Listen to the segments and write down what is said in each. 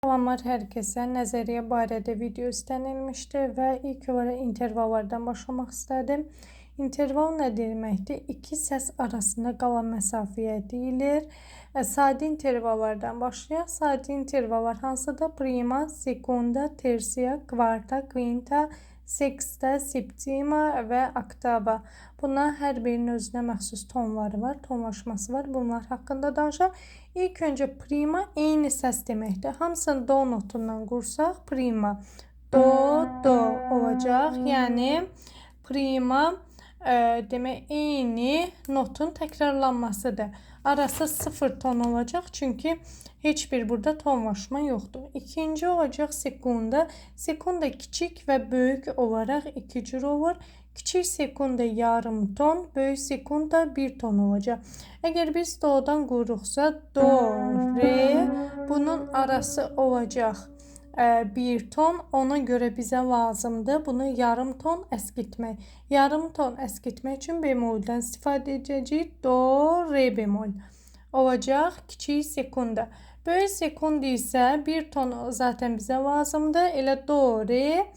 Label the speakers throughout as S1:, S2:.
S1: Salamlar hər kəsə. Nəzəriyyə barədə video istənilmişdi və ilk olaraq intervallardan başlamaq istədim. İnterval nə deməkdir? İki səs arasında qalan məsafəyə deyilir. Sadə intervallardan başlayaq. Sadə intervallar hansıdır? Prima, sekunda, tersiya, kvarta, kvinta, seksta, septima və oktava. Bunların hər birinin özünə məxsus tonları var, tonlaşması var. Bunlar haqqında danışaq. İlk öncə prima eyni səs deməkdir. Hamısını do notundan qursaq, prima, do, do olacaq. Yəni prima demək eyni notun təkrarlanmasıdır. Arası 0 ton olacaq çünki heç bir burada tonlaşma yoxdur. İkinci olacaq sekunda. Sekunda kiçik və böyük olaraq iki cür olur. Kiçik sekunda yarım ton, böyük sekunda 1 ton olacaq. Əgər biz do'dan qururuqsa, do, re, bunun arası olacaq 1 ton. Ona görə bizə lazımdır bunu yarım ton əskitmək. Yarım ton əskitmək üçün bemoldan istifadə edəcəyik. Do, re bemol olacaq kiçik sekunda. Böyük sekunda isə 1 ton zaten bizə lazımdır. Elə do, re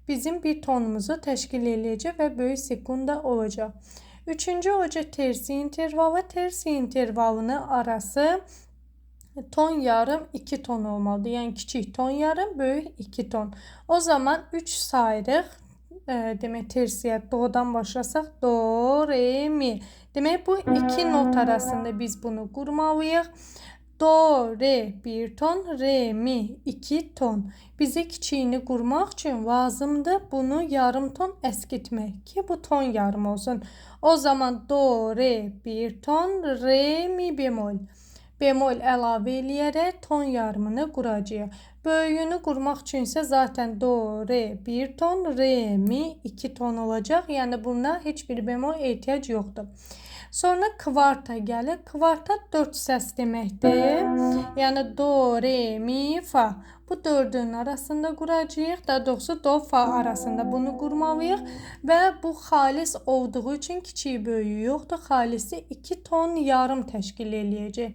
S1: bizim 1 tonumuzu təşkil eləyəcək və böyük sekunda olacaq. Üçüncü olacaq tersi intervalı. Tersi intervalının arası ton yarım 2 ton olmalıdır. Yəni kiçik ton yarım, böyük 2 ton. O zaman 3 sayırıq. Demək tersiyə do'dan başlasaq, do, re, mi. Demək bu iki not arasında biz bunu qurmalıyıq. Do, re 1 ton, re, mi 2 ton. Bizə kiçiyini qurmaq üçün lazımdır bunu yarım ton əskitmək ki bu ton yarım olsun. O zaman do, re 1 ton, re, mi bemol. Bemol əlavə eləyərək ton yarımını quracağıq. Böyüyünü qurmaq üçün isə zaten do, re 1 ton, re, mi 2 ton olacaq. Yəni buna heç bir bemol ehtiyac yoxdur. Sonra kvarta gəlir. Kvarta 4 səs deməkdir. Yəni do, re, mi, fa. Bu dördünün arasında quracağıq. Daha doğrusu do, fa arasında bunu qurmalıyıq. Və bu xalis olduğu üçün kiçik böyüyü yoxdur. Xalisi 2 ton yarım təşkil eləyəcək.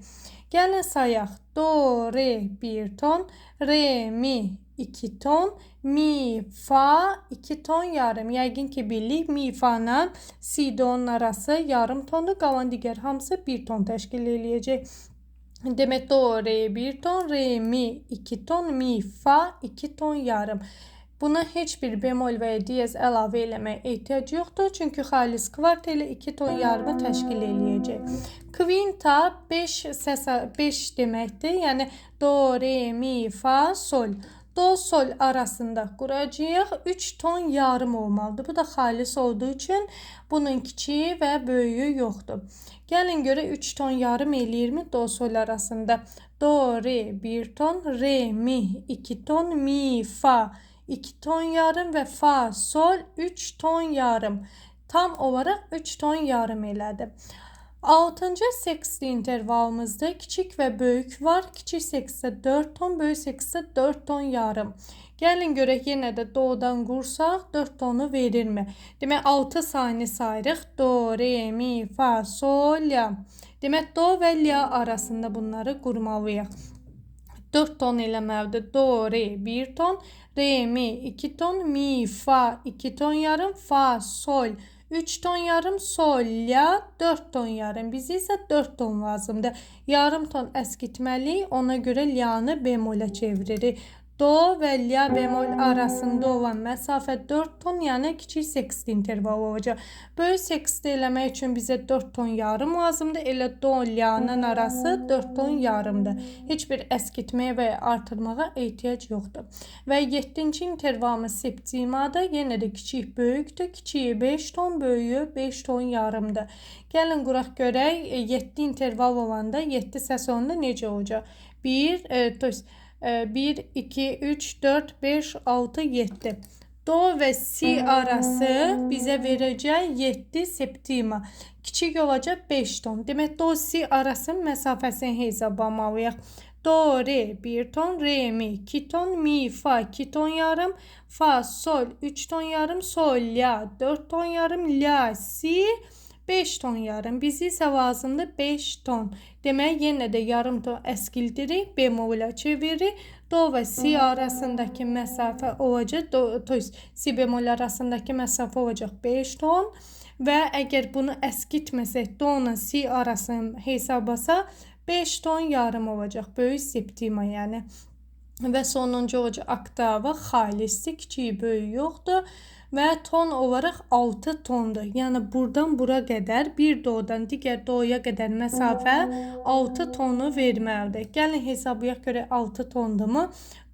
S1: Gəlin sayaq. Do, re 1 ton, re, mi 2 ton, mi, fa 2 ton yarım. Yəqin ki bilirik mi, fa ilə si, do'nun arası yarım tondur. Qalan digər hamısı 1 ton təşkil eləyəcək. Demək do, re 1 ton, re, mi 2 ton, mi, fa 2 ton yarım. Buna heç bir bemol və ya diyez əlavə eləmək ehtiyac yoxdur. Çünki xalis kvarta ilə 2 ton yarımı təşkil eləyəcək. Kvinta 5 deməkdir. Yəni do, re, mi, fa, sol. Do, sol arasında quracağıq. 3 ton yarım olmalıdır. Bu da xalis olduğu üçün bunun kiçiyi və böyüyü yoxdur. Gəlin görə 3 ton yarım eləyirmi do, sol arasında? Do, re 1 ton, re, mi 2 ton, mi, fa 2 ton yarım və fa, sol 3 ton yarım. Tam olaraq 3 ton yarım elədi. 6-cı seksli intervalımızda kiçik və böyük var. Kiçik seksdə 4 ton, böyük seksdə 4 ton yarım. Gəlin görək yenə də do'dan qursaq 4 tonu verirmi? Demək 6 sayını sayırıq. Do, re, mi, fa, sol, la. Demək do və la arasında bunları qurmalıyıq. 4 ton eləməlidir. Do, re 1 ton, re, mi 2 ton, mi, fa 2 ton yarım, fa, sol 3 ton yarım, sol, la 4 ton yarım. Bizə isə 4 ton lazımdır. Yarım ton əskitməliyik. Ona görə la'nı bemolə çeviririk. Do və la bemol arasında olan məsafə 4 ton, yəni kiçik seksli interval olacaq. Böyük seksli eləmək üçün bizə 4 ton yarım lazımdır. Elə do, la'nın arası 4 ton yarımdır. Heç bir əskitməyə və artırmağa ehtiyac yoxdur. Və 7-ci intervalımız septimada yenə də kiçik böyükdür. Kiçiyi 5 ton, böyüyü 5 ton yarımdır. Gəlin quraq görək 7 interval olanda 7 səs olanda necə olacaq? 1, 2, 3, 4, 5, 6, 7. Do və si arası bizə verəcək 7 septima. Kiçik olacaq 5 ton. Demək do, si arasının məsafəsini hesablamalıyıq. Do, re 1 ton, re, mi 2 ton, mi, fa 2 ton yarım, fa, sol 3 ton yarım, sol, la 4 ton yarım, la, si 5 ton yarım. Bizi isə lazımdır 5 ton. Demək, yenə də yarım ton əskildirik, bemolə çeviririk. Do və si arasındakı məsafə olacaq, si bemol arasındakı məsafə olacaq 5 ton. Və əgər bunu əskitməsək, do ilə si arasını hesablasaq, 5 ton yarım olacaq. Böyük septima yəni. Və sonuncu olacaq oktava, xalisdir, kiçiyi böyük yoxdur. Və ton olaraq 6 tondur. Yəni buradan bura qədər, bir dodan digər doya qədər məsafə 6 tonu verməlidir. Gəlin hesablayaq görək 6 tondurmu?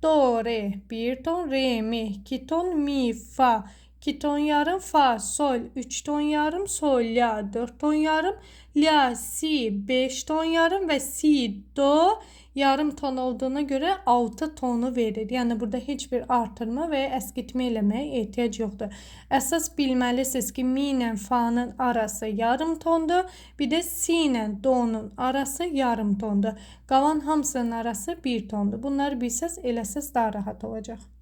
S1: Do, re 1 ton, re, mi 2 ton, mi, fa 2 ton yarım, fa, sol 3 ton yarım, sol, la 4 ton yarım, la, si 5 ton yarım və si, do yarım ton olduğuna görə 6 tonu verir. Yəni burada heç bir artırma və ya əskitmə eləməyə ehtiyac yoxdur. Əsas bilməlisiniz ki, mi ilə fa-nın arası yarım tondur. Bir də si ilə do-nun arası yarım tondur. Qalan hamısının arası 1 tondur. Bunları bilsəz, eləsəz daha rahat olacaq.